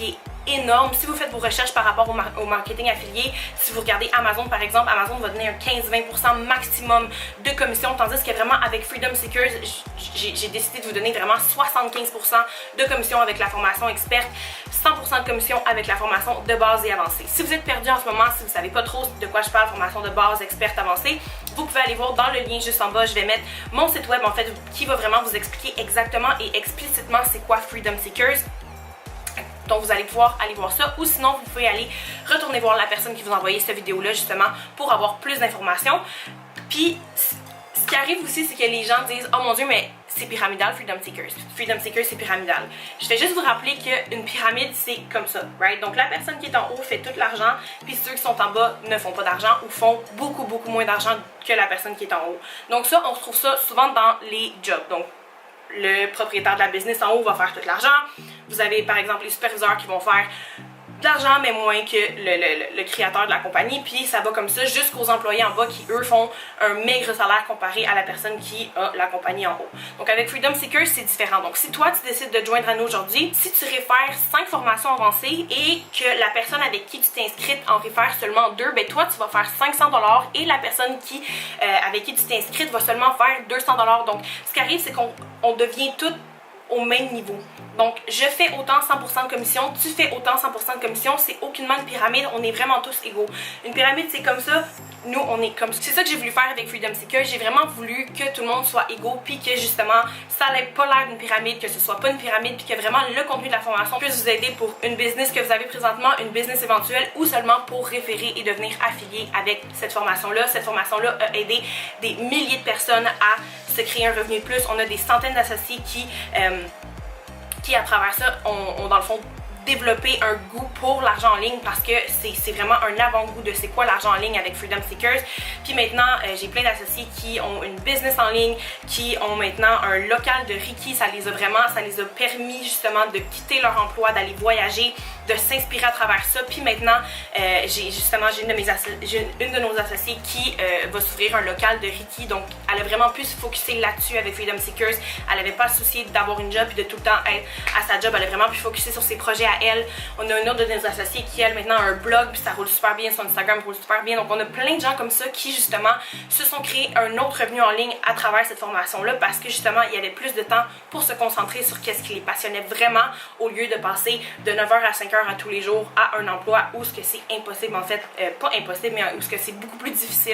qui est énorme. Si vous faites vos recherches par rapport au marketing affilié, si vous regardez Amazon par exemple, Amazon va donner un 15-20% maximum de commission, tandis que vraiment avec Freedom Seekers, j'ai décidé de vous donner vraiment 75% de commission avec la formation experte, 100% de commission avec la formation de base et avancée. Si vous êtes perdu en ce moment, si vous ne savez pas trop de quoi je parle, formation de base, experte, avancée, vous pouvez aller voir dans le lien juste en bas, je vais mettre mon site web en fait qui va vraiment vous expliquer exactement et explicitement c'est quoi Freedom Seekers. Donc vous allez pouvoir aller voir ça, ou sinon vous pouvez aller retourner voir la personne qui vous a envoyé cette vidéo là justement pour avoir plus d'informations. Puis ce qui arrive aussi, c'est que les gens disent oh mon dieu, mais c'est pyramidal Freedom Seekers. Freedom Seekers c'est pyramidal. Je vais juste vous rappeler qu'une pyramide c'est comme ça, right? Donc la personne qui est en haut fait tout l'argent, puis ceux qui sont en bas ne font pas d'argent ou font beaucoup moins d'argent que la personne qui est en haut. Donc ça, on retrouve ça souvent dans les jobs. Donc le propriétaire de la business en haut va faire tout l'argent. Vous avez par exemple les superviseurs qui vont faire de l'argent mais moins que le créateur de la compagnie, puis ça va comme ça jusqu'aux employés en bas qui eux font un maigre salaire comparé à la personne qui a la compagnie en haut. Donc avec Freedom Seekers c'est différent. Donc si toi tu décides de te joindre à nous aujourd'hui, si tu réfères 5 formations avancées et que la personne avec qui tu t'es inscrite en réfère seulement 2, ben toi tu vas faire 500$ et la personne qui avec qui tu t'es inscrite va seulement faire 200$. Donc ce qui arrive c'est qu'on devient toutes au même niveau. Donc je fais autant 100% de commission, tu fais autant 100% de commission, c'est aucunement une pyramide, on est vraiment tous égaux. Une pyramide c'est comme ça, nous on est comme ça. C'est ça que j'ai voulu faire avec Freedom Seekers, j'ai vraiment voulu que tout le monde soit égaux, puis que justement ça n'ait pas l'air d'une pyramide, que ce soit pas une pyramide, puis que vraiment le contenu de la formation puisse vous aider pour une business que vous avez présentement, une business éventuelle, ou seulement pour référer et devenir affilié avec cette formation-là. Cette formation-là a aidé des milliers de personnes à se créer un revenu de plus. On a des centaines d'associés qui à travers ça ont dans le fond développer un goût pour l'argent en ligne, parce que c'est vraiment un avant-goût de c'est quoi l'argent en ligne avec Freedom Seekers. Puis maintenant j'ai plein d'associés qui ont une business en ligne, qui ont maintenant un local de Reiki. Ça les a permis justement de quitter leur emploi, d'aller voyager, de s'inspirer à travers ça. Puis maintenant j'ai une de nos associées qui va s'ouvrir un local de Reiki, donc elle a vraiment pu se focusser là-dessus avec Freedom Seekers. Elle n'avait pas le souci d'avoir une job et de tout le temps être à sa job, elle a vraiment pu focusser sur ses projets à elle. On a une autre de nos associés qui elle maintenant a un blog, puis ça roule super bien, son Instagram roule super bien. Donc on a plein de gens comme ça qui justement se sont créés un autre revenu en ligne à travers cette formation là, parce que justement il y avait plus de temps pour se concentrer sur qu'est-ce qui les passionnait vraiment, au lieu de passer de 9h à 5h à tous les jours à un emploi où ce que c'est impossible, en fait pas impossible, mais où ce que c'est beaucoup plus difficile